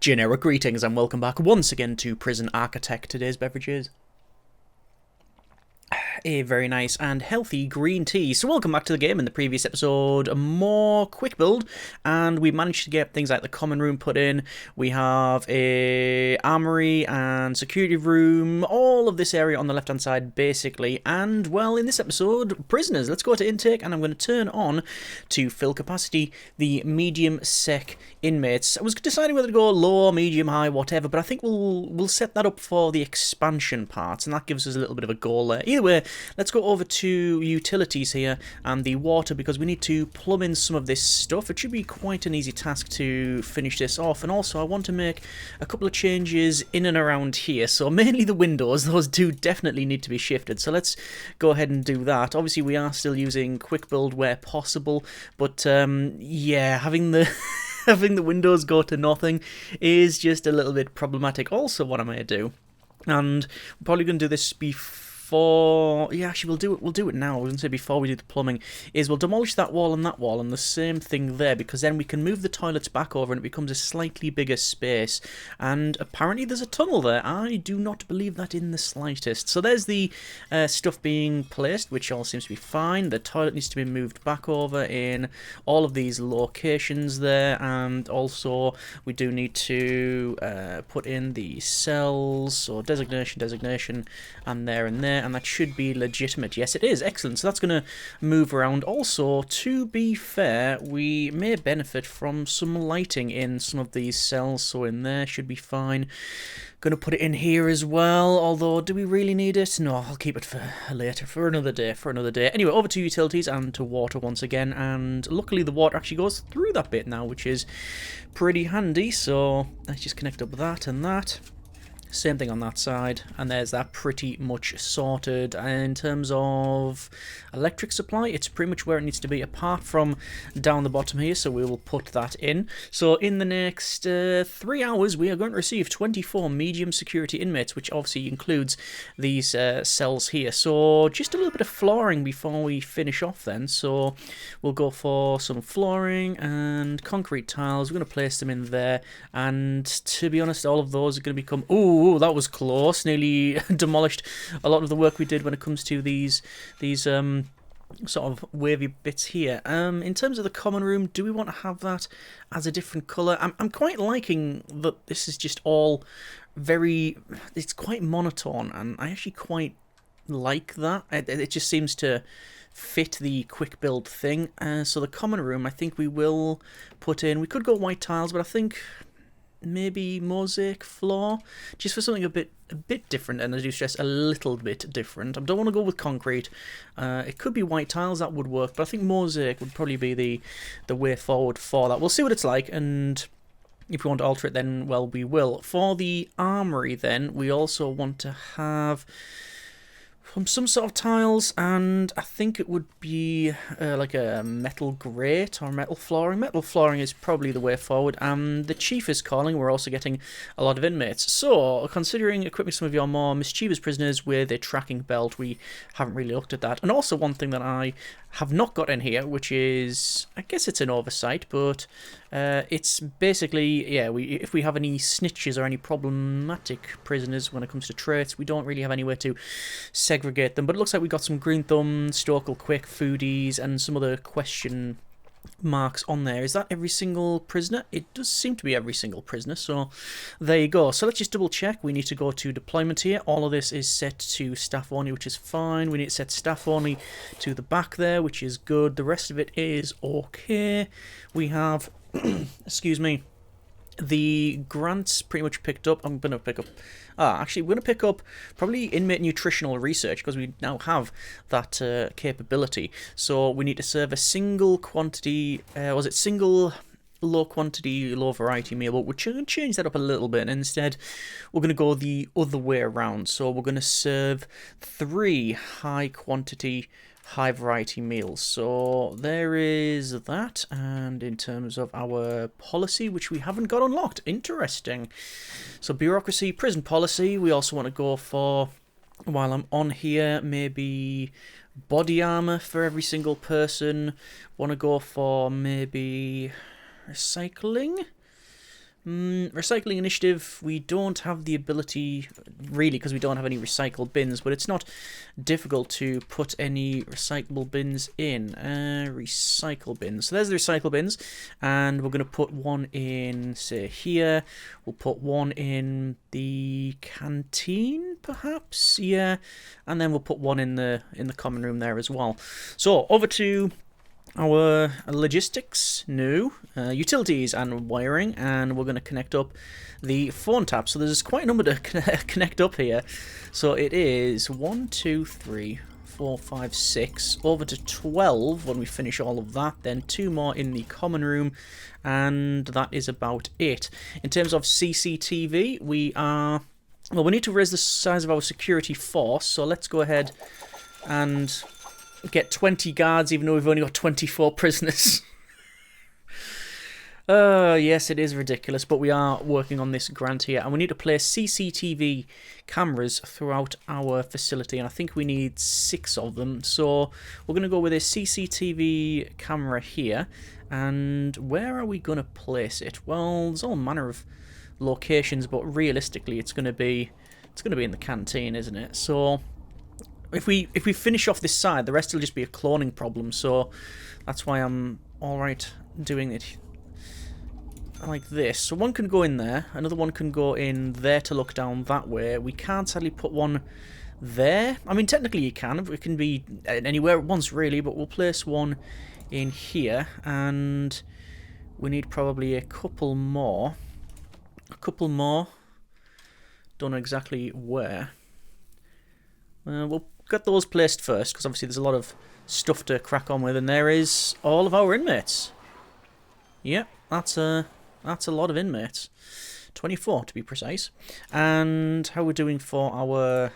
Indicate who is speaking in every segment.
Speaker 1: Generic greetings and welcome back once again to Prison Architect. Today's beverage is a very nice and healthy green tea. So welcome back to the game. In the previous episode, more quick build, and we managed to get things like the common room put in. We have a armory and security room, all of this area on the left hand side basically. And well, in this episode, prisoners. Let's go to intake, and I'm going to turn on to fill capacity the medium sec inmates. I was deciding whether to go low, medium, high, whatever, but I think we'll set that up for the expansion parts, and that gives us a little bit of a goal there. Either way, let's go over to utilities here and the water, because we need to plumb in some of this stuff. It should be quite an easy task to finish this off, and also I want to make a couple of changes in and around here. So mainly the windows, those do definitely need to be shifted, so let's go ahead and do that. Obviously we are still using quick build where possible, but yeah, having the having the windows go to nothing is just a little bit problematic. Also, what am I going to do? And we're probably going to do this before... Yeah, actually, we'll do it now. I was going to say before we do the plumbing, is we'll demolish that wall and the same thing there, because then we can move the toilets back over and it becomes a slightly bigger space. And apparently there's a tunnel there. I do not believe that in the slightest. So there's the stuff being placed, which all seems to be fine. The toilet needs to be moved back over in all of these locations there, and also we do need to put in the cells, so designation, and there, and that should be legitimate. Yes, it is. Excellent. So that's going to move around. Also, to be fair, we may benefit from some lighting in some of these cells, so in there should be fine. Going to put it in here as well, although do we really need it? No, I'll keep it for later, for another day. Anyway, over to utilities and to water once again, and luckily the water actually goes through that bit now, which is pretty handy. So let's just connect up that and that. Same thing on that side, and there's that pretty much sorted. And in terms of electric supply, it's pretty much where it needs to be, apart from down the bottom here, so we will put that in. So in the next 3 hours, we are going to receive 24 medium security inmates, which obviously includes these cells here. So just a little bit of flooring before we finish off then. So we'll go for some flooring and concrete tiles. We're going to place them in there, and to be honest, all of those are going to become... Ooh, that was close. Nearly demolished a lot of the work we did when it comes to these sort of wavy bits here. In terms of the common room, do we want to have that as a different colour? I'm quite liking that this is just all very... It's quite monotone, and I actually quite like that. It just seems to fit the quick build thing. So the common room, I think we will put in... We could go white tiles, but I think... maybe mosaic floor, just for something a bit different, and I do stress a little bit different. I don't want to go with concrete. It could be white tiles, that would work, but I think mosaic would probably be the way forward for that. We'll see what it's like, and if we want to alter it, then well, we will. For the armory then, we also want to have some sort of tiles, and I think it would be like a metal grate or metal flooring. Metal flooring is probably the way forward, and the chief is calling. We're also getting a lot of inmates, so considering equipping some of your more mischievous prisoners with a tracking belt, we haven't really looked at that. And also one thing that I have not got in here, which is, I guess it's an oversight, but it's basically, yeah, if we have any snitches or any problematic prisoners when it comes to traits, we don't really have anywhere to segregate them. But it looks like we got some Green Thumb, Stokel Quick, Foodies, and some other question marks on there. Is that every single prisoner? It does seem to be every single prisoner, so there you go. So let's just double check. We need to go to deployment here. All of this is set to staff only, which is fine. We need to set staff only to the back there, which is good. The rest of it is okay. We have excuse me, the grants pretty much picked up. I'm going to pick up... actually, we're going to pick up probably inmate nutritional research, because we now have that capability. So we need to serve a single quantity... single low quantity, low variety meal, but we're going to change that up a little bit, and instead we're going to go the other way around. So we're going to serve 3 high quantity, high variety meals. So there is that. And in terms of our policy, which we haven't got unlocked, interesting. So bureaucracy, prison policy, we also want to go for, while I'm on here, maybe body armor for every single person. Want to go for maybe recycling. Recycling initiative, we don't have the ability, really, because we don't have any recycle bins, but it's not difficult to put any recyclable bins in. Recycle bins. So there's the recycle bins, and we're going to put one in, say, here. We'll put one in the canteen, perhaps? Yeah. And then we'll put one in the common room there as well. So, over to our logistics, no, utilities and wiring, and we're going to connect up the phone tap. So there's quite a number to connect up here. So it is 1, 2, 3, 4, 5, 6, over to 12 when we finish all of that. Then 2 more in the common room, and that is about it. In terms of CCTV, we need to raise the size of our security force. So let's go ahead and get 20 guards, even though we've only got 24 prisoners. Yes, it is ridiculous, but we are working on this grant here, and we need to place CCTV cameras throughout our facility, and I think we need 6 of them. So we're going to go with a CCTV camera here, and where are we going to place it? Well, there's all manner of locations, but realistically, it's going to be in the canteen, isn't it? So if we finish off this side, the rest will just be a cloning problem, so that's why I'm alright doing it like this. So one can go in there, another one can go in there to look down that way. We can't sadly put one there. I mean, technically you can. It can be anywhere at once, really, but we'll place one in here, and we need probably a couple more. Don't know exactly where. We'll get those placed first, because obviously there's a lot of stuff to crack on with, and there is all of our inmates. Yep, that's a lot of inmates. 24 to be precise. And how we're doing for our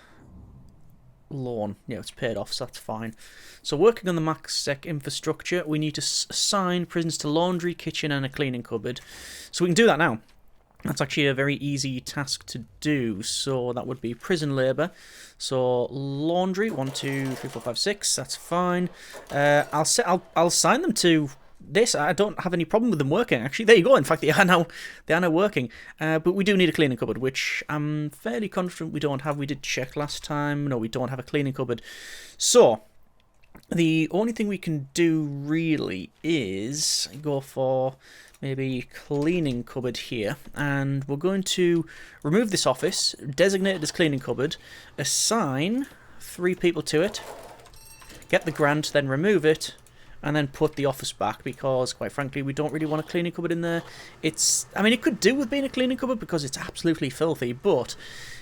Speaker 1: loan. Yeah, it's paid off, so that's fine. So working on the max sec infrastructure, we need to assign prisons to laundry, kitchen, and a cleaning cupboard. So we can do that now. That's actually a very easy task to do. So that would be prison labour. So laundry, 1, 2, 3, 4, 5, 6. That's fine. I'll assign them to this. I don't have any problem with them working. Actually, there you go. In fact, they are now working. But we do need a cleaning cupboard, which I'm fairly confident we don't have. We did check last time. No, we don't have a cleaning cupboard. So the only thing we can do really is go for maybe cleaning cupboard here, and we're going to remove this office, designate it as cleaning cupboard, assign 3 people to it, get the grant, then remove it, and then put the office back, because quite frankly we don't really want a cleaning cupboard in there. I mean, it could do with being a cleaning cupboard because it's absolutely filthy, but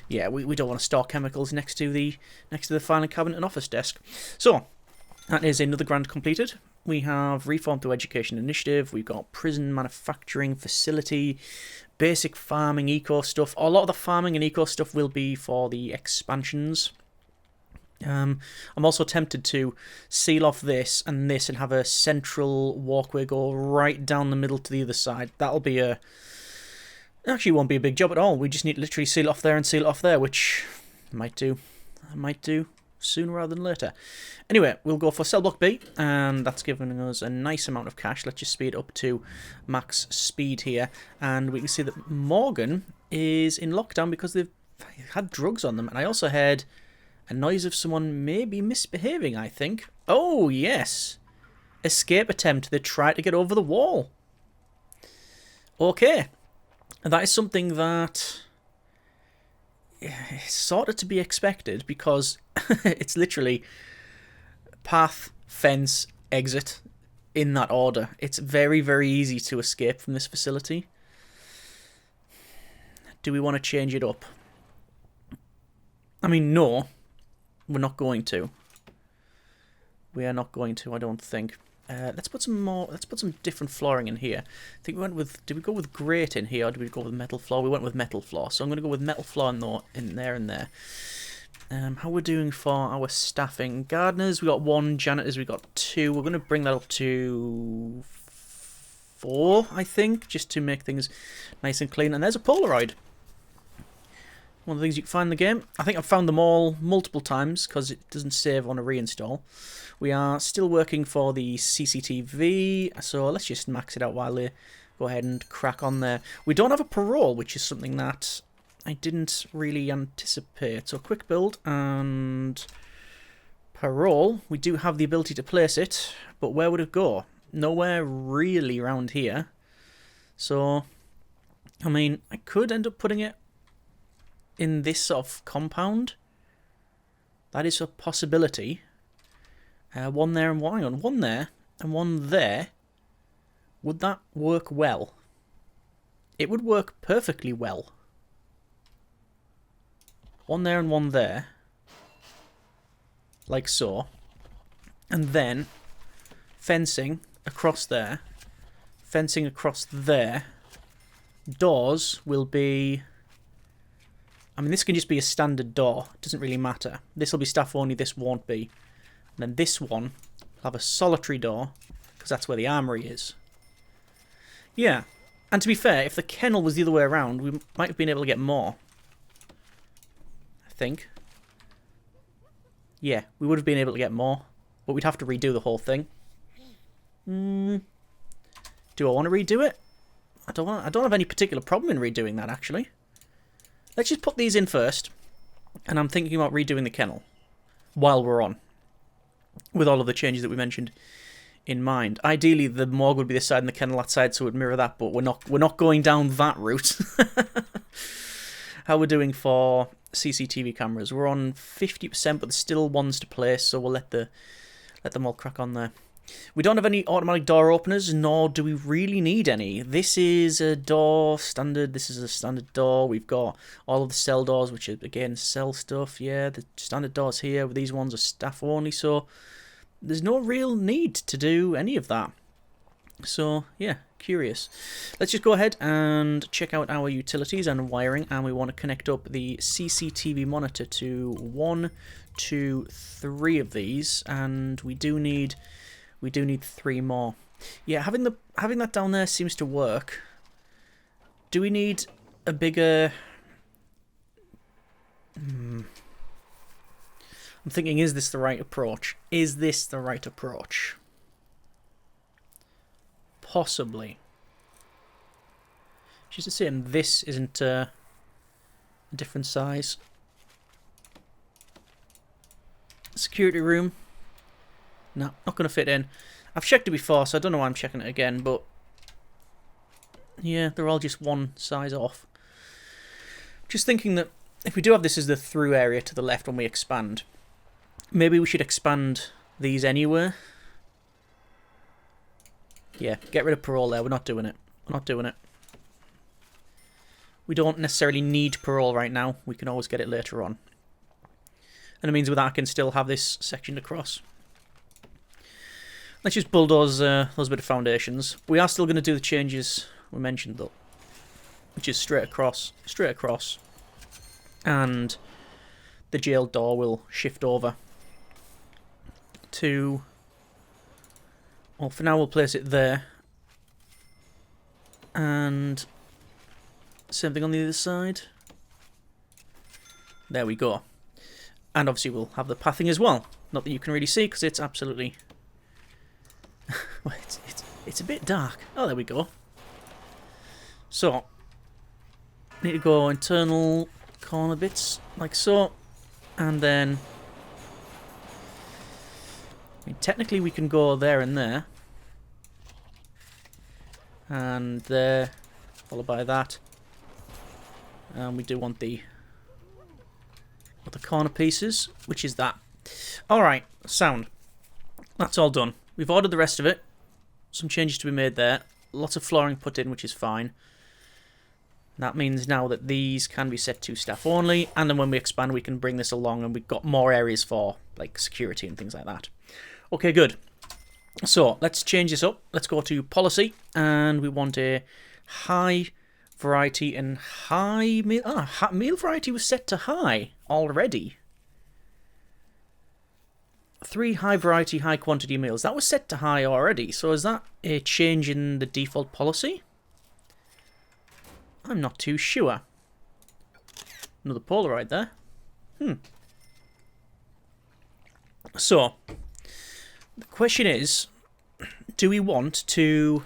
Speaker 1: yeah, we don't want to store chemicals next to the filing cabinet and office desk. So that is another grant completed. We have Reform Through Education Initiative, we've got Prison Manufacturing Facility, Basic Farming, Eco stuff. A lot of the farming and eco stuff will be for the expansions. I'm also tempted to seal off this and have a central walkway go right down the middle to the other side. That'll be actually won't be a big job at all. We just need to literally seal it off there and seal it off there, which might do sooner rather than later. Anyway, we'll go for cell block B, and that's giving us a nice amount of cash. Let's just speed up to max speed here, and we can see that Morgan is in lockdown because they've had drugs on them, and I also heard a noise of someone maybe misbehaving, I think. Oh, yes. Escape attempt. They tried to get over the wall. Okay. That is something that is sort of to be expected, because it's literally path, fence, exit in that order. It's very, very easy to escape from this facility. Do we want to change it up? I mean, no. We're not going to. We are not going to, I don't think. Let's put some different flooring in here. I think we went with, did we go with grate in here, or did we go with metal floor? We went with metal floor, so I'm going to go with metal floor in there and there. How we're doing for our staffing. Gardeners, we got 1. Janitors, we got 2. We're going to bring that up to 4, I think, just to make things nice and clean. And there's a Polaroid. One of the things you can find in the game. I think I've found them all multiple times because it doesn't save on a reinstall. We are still working for the CCTV, so let's just max it out while they go ahead and crack on there. We don't have a parole, which is something that I didn't really anticipate. So quick build and parole. We do have the ability to place it, but where would it go? Nowhere really around here. So, I mean, I could end up putting it in this sort of compound. That is a possibility. One there and one, hang on, one there and one there. Would that work well? It would work perfectly well. One there and one there. Like so. And then fencing across there. Fencing across there. Doors will be... I mean, this can just be a standard door. It doesn't really matter. This will be staff only, this won't be. And then this one will have a solitary door, because that's where the armory is. Yeah. And to be fair, if the kennel was the other way around, we might have been able to get more. I think. Yeah, we would have been able to get more. But we'd have to redo the whole thing. Do I want to redo it? I don't have any particular problem in redoing that, actually. Let's just put these in first. And I'm thinking about redoing the kennel. While we're on. With all of the changes that we mentioned in mind. Ideally, the morgue would be this side and the kennel that side, so it would mirror that, but we're not going down that route. How we're doing for CCTV cameras. We're on 50%, but there's still ones to place, so we'll let them all crack on there. We don't have any automatic door openers, nor do we really need any. This is a door standard. This is a standard door. We've got all of the cell doors, which are, again, cell stuff. Yeah, the standard doors here. These ones are staff only, so there's no real need to do any of that. So, yeah, curious. Let's just go ahead and check out our utilities and wiring, and we want to connect up the CCTV monitor to 1, 2, 3 of these, and we do need 3 more. Yeah, having that down there seems to work. Do we need a bigger... I'm thinking, is this the right approach? Is this the right approach? Possibly. Just to say, this isn't a different size. Security room. No, not going to fit in. I've checked it before, so I don't know why I'm checking it again, but... yeah, they're all just one size off. Just thinking that if we do have this as the through area to the left when we expand, maybe we should expand these anywhere. Yeah, get rid of parole there. We're not doing it. We're not doing it. We don't necessarily need parole right now. We can always get it later on. And it means with that I can still have this sectioned across. Let's just bulldoze those bit of foundations. We are still going to do the changes we mentioned though, which is straight across, and the jail door will shift over to... well, for now we'll place it there, and same thing on the other side. There we go. And obviously we'll have the pathing as well. Not that you can really see because it's absolutely... well, it's a bit dark. Oh, there we go. So, need to go internal corner bits, like so. And then... I mean, technically we can go there and there. And there, followed by that. And we do want the corner pieces, which is that. Alright, sound. That's all done. We've ordered the rest of it. Some changes to be made there. Lots of flooring put in, which is fine. That means now that these can be set to staff only, and then when we expand we can bring this along and we've got more areas for like security and things like that. Okay, good. So, let's change this up. Let's go to policy, and we want a high variety and high meal. Meal variety was set to high already. 3 high variety, high quantity meals. That was set to high already. So is that a change in the default policy? I'm not too sure. Another Polaroid there. So, the question is, do we want to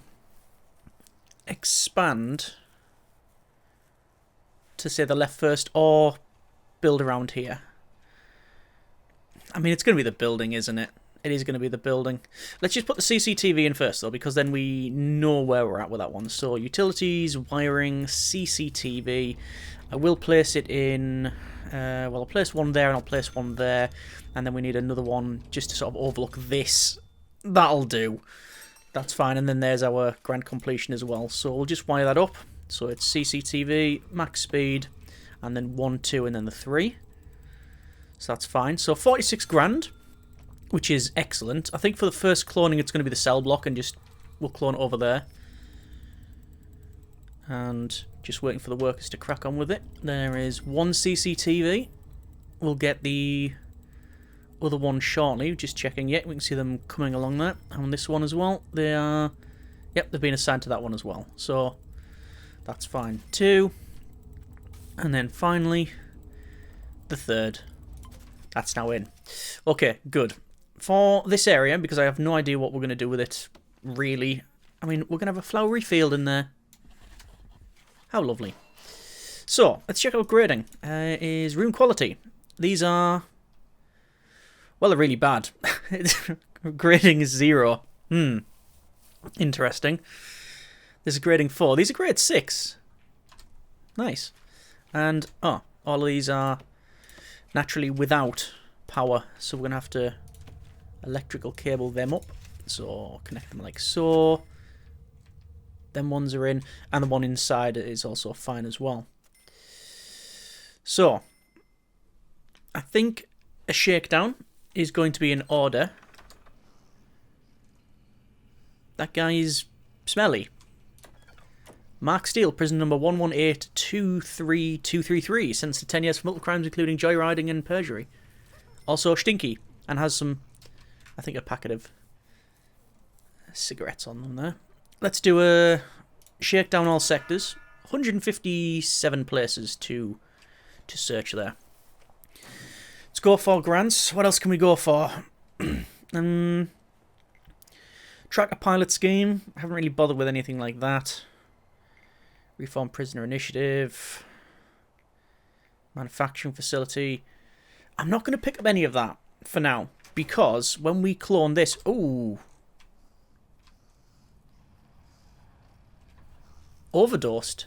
Speaker 1: expand to, say, the left first, or build around here? I mean, it's going to be the building, isn't it? It is going to be the building. Let's just put the CCTV in first, though, because then we know where we're at with that one. So, utilities, wiring, CCTV. I will place it in... well, I'll place one there and I'll place one there. And then we need another one just to sort of overlook this. That'll do. That's fine. And then there's our grand completion as well. So, we'll just wire that up. So, it's CCTV, max speed, and then 1, 2, and then the 3. So, that's fine. So, 46 grand. Which is excellent. I think for the first cloning it's going to be the cell block, and just we'll clone it over there. And just waiting for the workers to crack on with it. There is one CCTV. We'll get the other one shortly. Just checking. Yet we can see them coming along there. And this one as well. They are... Yep, they've been assigned to that one as well. So that's fine. 2. And then finally the third. That's now in. Okay, good. For this area, because I have no idea what we're going to do with it, really. I mean, we're going to have a flowery field in there. How lovely. So, let's check out grading. Is room quality. These are... Well, they're really bad. Grading is 0. Interesting. This is grading 4. These are grade 6. Nice. And, oh, all of these are naturally without power. So we're going to have to electrical cable them up. So connect them like so. Them ones are in. And the one inside is also fine as well. So I think a shakedown is going to be in order. That guy is smelly. Mark Steele, prison number 11823233, sentenced to 10 years for multiple crimes including joyriding and perjury. Also stinky, and has some, I think, a packet of cigarettes on them there. Let's do a shake down all sectors. 157 places to search there. Let's go for grants. What else can we go for? Track a pilot scheme. I haven't really bothered with anything like that. Reform prisoner initiative. Manufacturing facility. I'm not going to pick up any of that for now, because when we clone this... Ooh. Overdosed.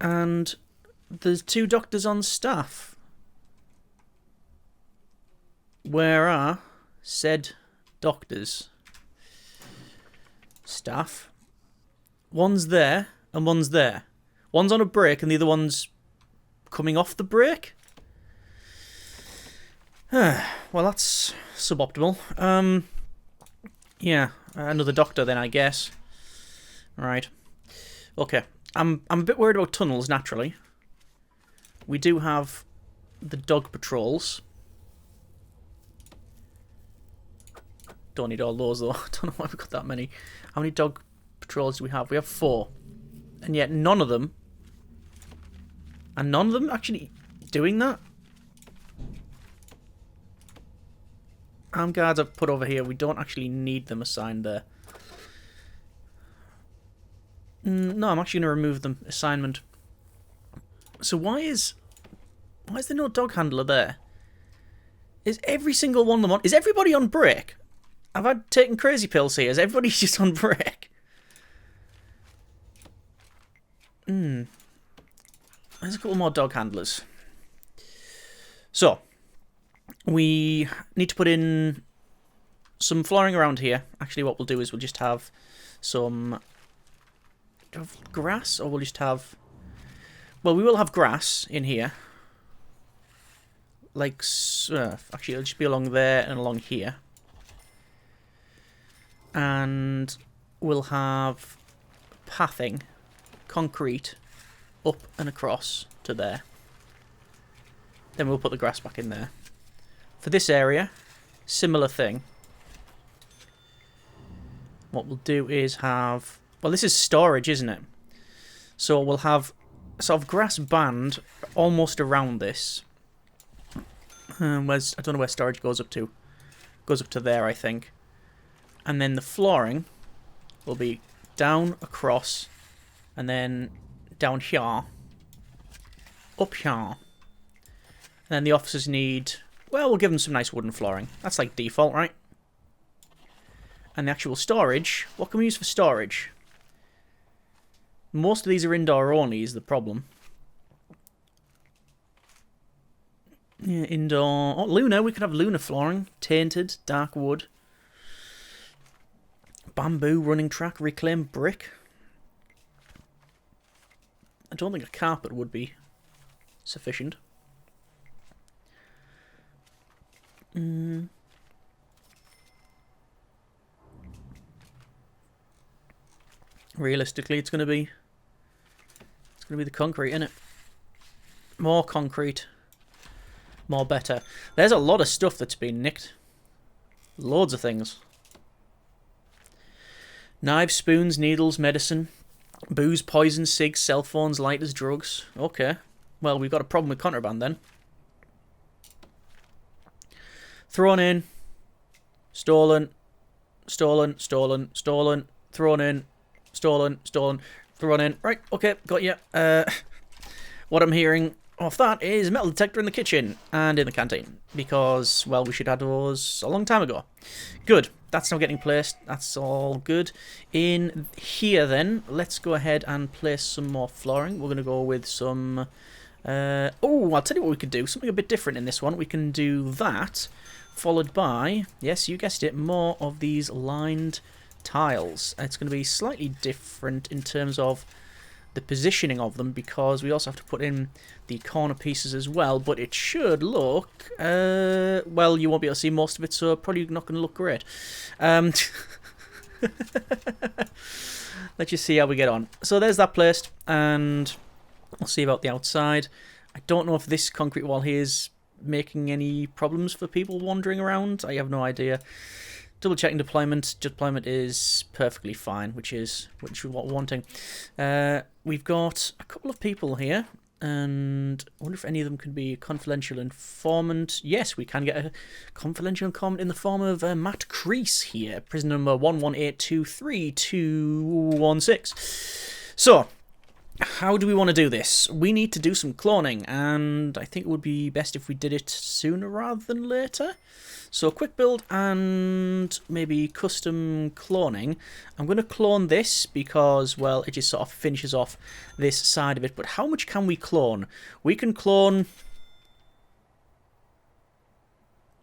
Speaker 1: And there's 2 doctors on staff. Where are said doctors? Staff. One's there and one's there. One's on a break and the other one's coming off the break. Well, that's suboptimal. Yeah, another doctor then, I guess. Right. Okay. I'm a bit worried about tunnels, naturally. We do have the dog patrols. Don't need all those, though. I don't know why we've got that many. How many dog patrols do we have? We have 4. And yet none of them... And none of them actually doing that? Armed guards I've put over here. We don't actually need them assigned there. No, I'm actually going to remove them. Assignment. So why is there no dog handler there? Is every single one of them on... Is everybody on break? Have I taken crazy pills here? Is everybody just on break? There's a couple more dog handlers. So, we need to put in some flooring around here. Actually, what we'll do is we'll just have some... Do we have grass? Or we'll just have... Well, we will have grass in here. Like... actually, it'll just be along there and along here. And we'll have pathing, concrete, up and across to there. Then we'll put the grass back in there. For this area, similar thing. What we'll do is have... Well, this is storage, isn't it? So we'll have a sort of grass band almost around this. I don't know where storage goes up to. Goes up to there, I think. And then the flooring will be down, across, and then down here, up here. And then the officers need, well, we'll give them some nice wooden flooring. That's like default, right? And the actual storage, what can we use for storage? Most of these are indoor only is the problem. Yeah, indoor. Oh, Luna, we could have Luna flooring. Tainted, dark wood. Bamboo, running track, reclaimed brick. I don't think a carpet would be sufficient. Realistically, it's gonna be the concrete, innit? More concrete, more better. There's a lot of stuff that's been nicked. Loads of things. Knives, spoons, needles, medicine, booze, poison, cigs, cell phones, lighters, drugs. Okay. Well, we've got a problem with contraband then. Thrown in. Stolen. Stolen. Stolen. Stolen. Thrown in. Stolen. Stolen. Thrown in. Right, okay, got you. What I'm hearing off that is a metal detector in the kitchen and in the canteen. Because, well, we should have those a long time ago. Good. That's now getting placed. That's all good. In here, then, let's go ahead and place some more flooring. We're going to go with some... oh, I'll tell you what we could do. Something a bit different in this one. We can do that, followed by, yes, you guessed it, more of these lined tiles. It's going to be slightly different in terms of the positioning of them, because we also have to put in the corner pieces as well, but it should look, well, you won't be able to see most of it, so probably not going to look great. Let's just see how we get on. So there's that placed, and we'll see about the outside. I don't know if this concrete wall here is making any problems for people wandering around. I have no idea. Double checking deployment. Deployment is perfectly fine, which is what we're wanting. We've got a couple of people here, and I wonder if any of them can be a confidential informant. Yes, we can get a confidential informant in the form of Matt Crease here, prison number 118232216. So, how do we want to do this? We need to do some cloning, and I think it would be best if we did it sooner rather than later. So quick build and maybe custom cloning. I'm going to clone this because, well, it just sort of finishes off this side of it. But how much can we clone? We can clone...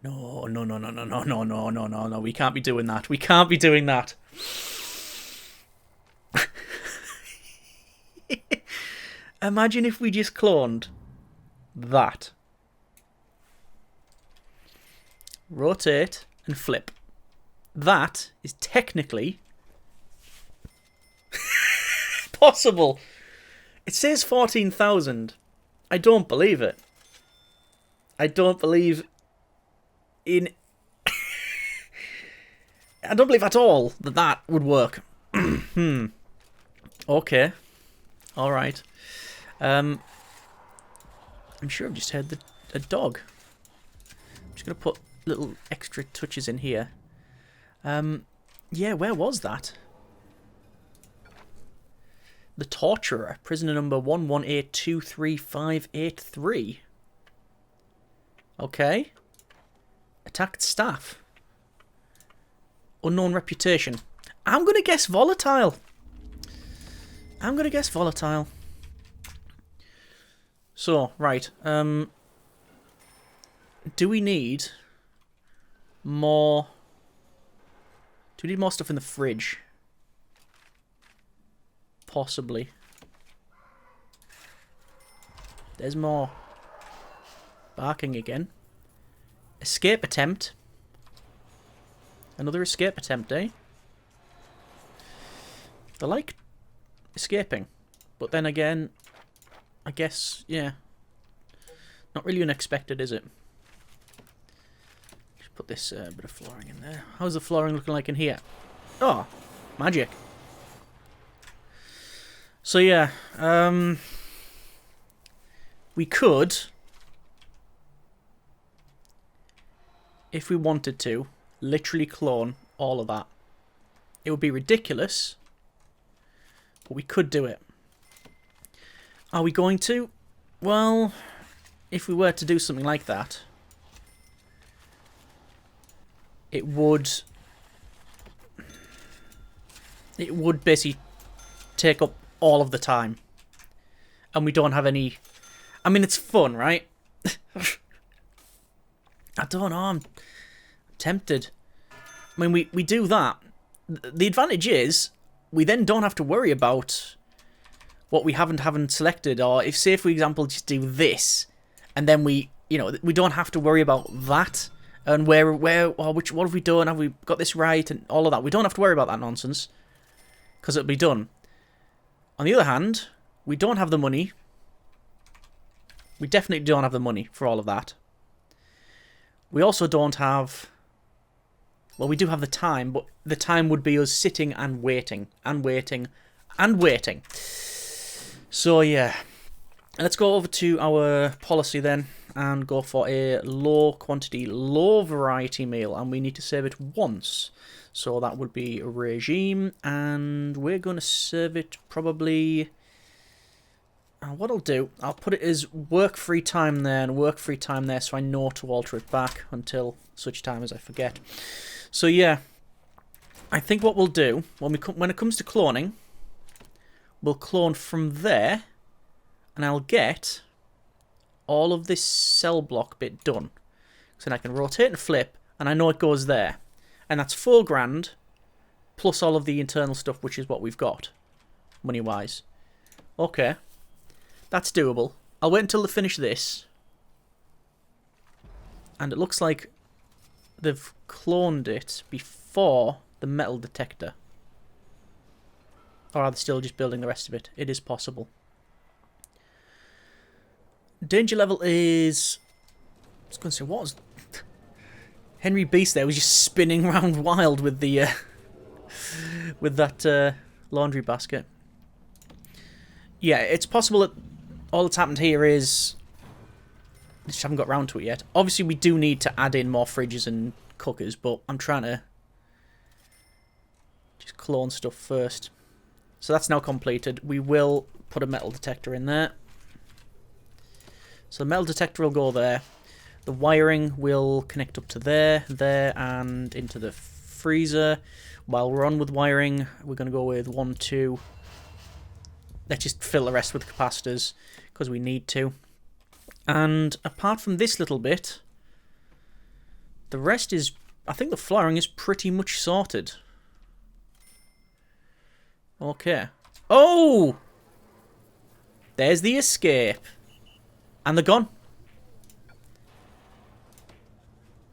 Speaker 1: No. We can't be doing that. We can't be doing that. Imagine if we just cloned that. Rotate and flip. That is technically possible. It says 14,000. I don't believe it. I don't believe in... I don't believe at all that that would work. Okay. Alright. I'm sure I've just heard a dog. I'm just going to put little extra touches in here. Yeah, where was that? The Torturer, prisoner number 1182353. Okay. Attacked staff. Unknown reputation. I'm going to guess volatile. I'm going to guess volatile. So, right. Do we need more... Do we need more stuff in the fridge? Possibly. There's more. Barking again. Escape attempt. Another escape attempt, eh? They like escaping. But then again, I guess, yeah. Not really unexpected, is it? Just put this bit of flooring in there. How's the flooring looking like in here? Oh, magic. So yeah, we could, if we wanted to, literally clone all of that. It would be ridiculous, but we could do it. Are we going to? Well, if we were to do something like that, it would basically take up all of the time. And we don't have any... I mean, it's fun, right? I don't know, I'm tempted. I mean, we do that. The advantage is, we then don't have to worry about what we haven't selected. Or if, say, for example, just do this, and then we don't have to worry about that. And what have we done? Have we got this right? And all of that. We don't have to worry about that nonsense, because it'll be done. On the other hand, we don't have the money. We definitely don't have the money for all of that. We also don't have... Well, we do have the time, but the time would be us sitting and waiting, and waiting, and waiting. So, yeah. Let's go over to our policy then, and go for a low quantity, low variety meal, and we need to serve it once. So that would be a regime, and we're going to serve it probably... what I'll do, I'll put it as work free time there and work free time there, so I know to alter it back until such time as I forget. So yeah, I think what we'll do, when it comes to cloning, we'll clone from there, and I'll get all of this cell block bit done. So then I can rotate and flip, and I know it goes there. And that's $4,000, plus all of the internal stuff, which is what we've got, money-wise. Okay. That's doable. I'll wait until they finish this. And it looks like they've cloned it before the metal detector. Or are they still just building the rest of it? It is possible. Danger level is... I was going to say, what was... Henry Beast there was just spinning around wild with the... with that laundry basket. Yeah, it's possible that all that's happened here is... I just haven't got round to it yet. Obviously, we do need to add in more fridges and cookers, but I'm trying to just clone stuff first. So that's now completed. We will put a metal detector in there. So the metal detector will go there. The wiring will connect up to there, and into the freezer. While we're on with wiring, we're going to go with 1, 2... Let's just fill the rest with capacitors, because we need to. And apart from this little bit, the rest is... I think the flooring is pretty much sorted. Okay. Oh! There's the escape. And they're gone.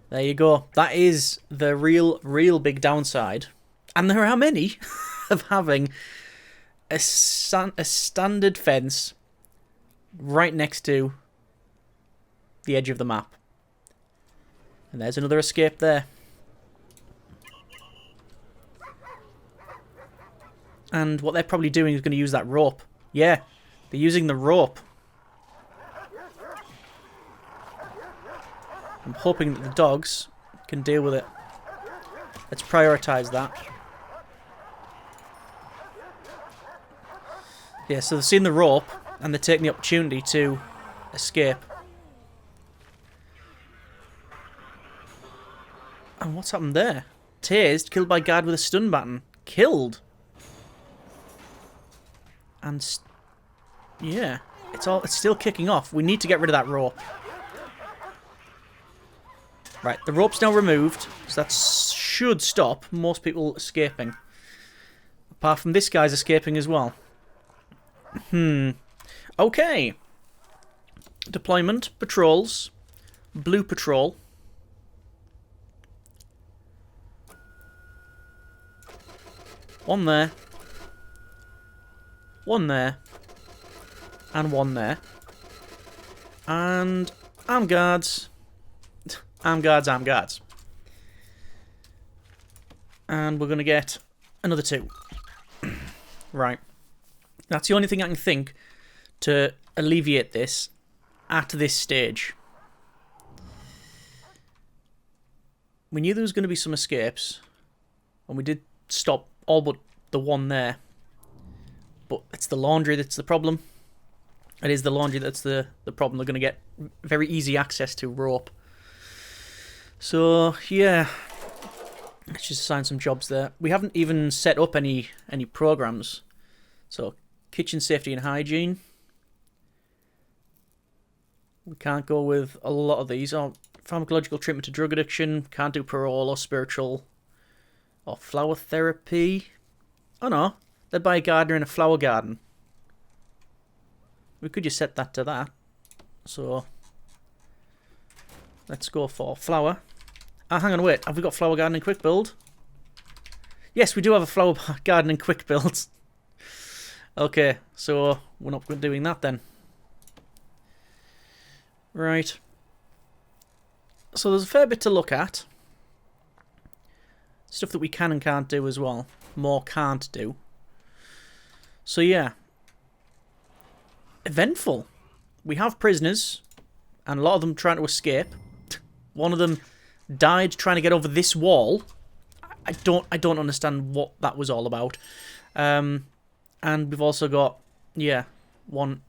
Speaker 1: There you go. That is the real big downside. And there are many of having... a standard fence right next to the edge of the map. And there's another escape there. And what they're probably doing is going to use that rope. Yeah, they're using the rope. I'm hoping that the dogs can deal with it. Let's prioritize that. Yeah, so they've seen the rope, and they're taking the opportunity to escape. And what's happened there? Tased, killed by guard with a stun baton. Killed. And, yeah, it's still kicking off. We need to get rid of that rope. Right, the rope's now removed, so that should stop most people escaping. Apart from this guy's escaping as well. Okay. Deployment, patrols, blue patrol. One there. One there. And one there. And armed guards. Armed guards, armed guards. And we're going to get another 2. Right. That's the only thing I can think to alleviate this at this stage. We knew there was going to be some escapes, and we did stop all but the one there. But it's the laundry that's the problem. It is the laundry that's the problem. They're going to get very easy access to rope. So, yeah. Let's just assign some jobs there. We haven't even set up any programs. So, kitchen safety and hygiene. We can't go with a lot of these. Oh, pharmacological treatment to drug addiction. Can't do parole or spiritual or flower therapy. Oh no, led by a gardener in a flower garden. We could just set that to that. So let's go for flower. Ah, hang on, wait. Have we got flower garden and quick build? Yes, we do have a flower garden and quick build. Okay, so we're not doing that then. Right. So there's a fair bit to look at. Stuff that we can and can't do as well. More can't do. So yeah. Eventful. We have prisoners, and a lot of them trying to escape. One of them died trying to get over this wall. I don't understand what that was all about. And we've also got, yeah, one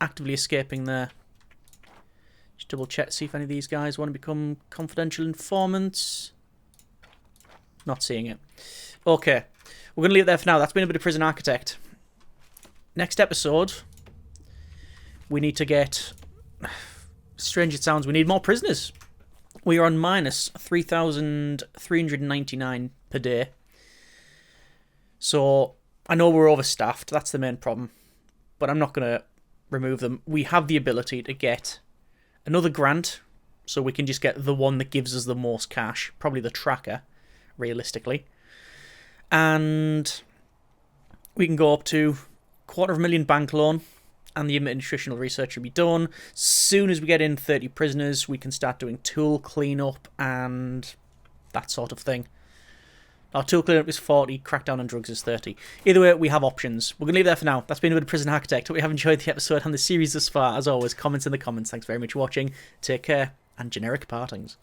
Speaker 1: actively escaping there. Just double check, see if any of these guys want to become confidential informants. Not seeing it. Okay, we're going to leave it there for now. That's been a bit of Prison Architect. Next episode, we need to get... Strange it sounds, we need more prisoners. We are on minus 3,399 per day. So, I know we're overstaffed. That's the main problem. But I'm not going to remove them. We have the ability to get another grant. So we can just get the one that gives us the most cash. Probably the tracker, realistically. And we can go up to $250,000 bank loan. And the nutritional research will be done. As soon as we get in 30 prisoners, we can start doing tool cleanup and that sort of thing. Our tool cleanup is 40, crackdown on drugs is 30. Either way, we have options. We're going to leave it there for now. That's been a bit of Prison Architect. Hope you have enjoyed the episode and the series thus far. As always, comments in the comments. Thanks very much for watching. Take care, and generic partings.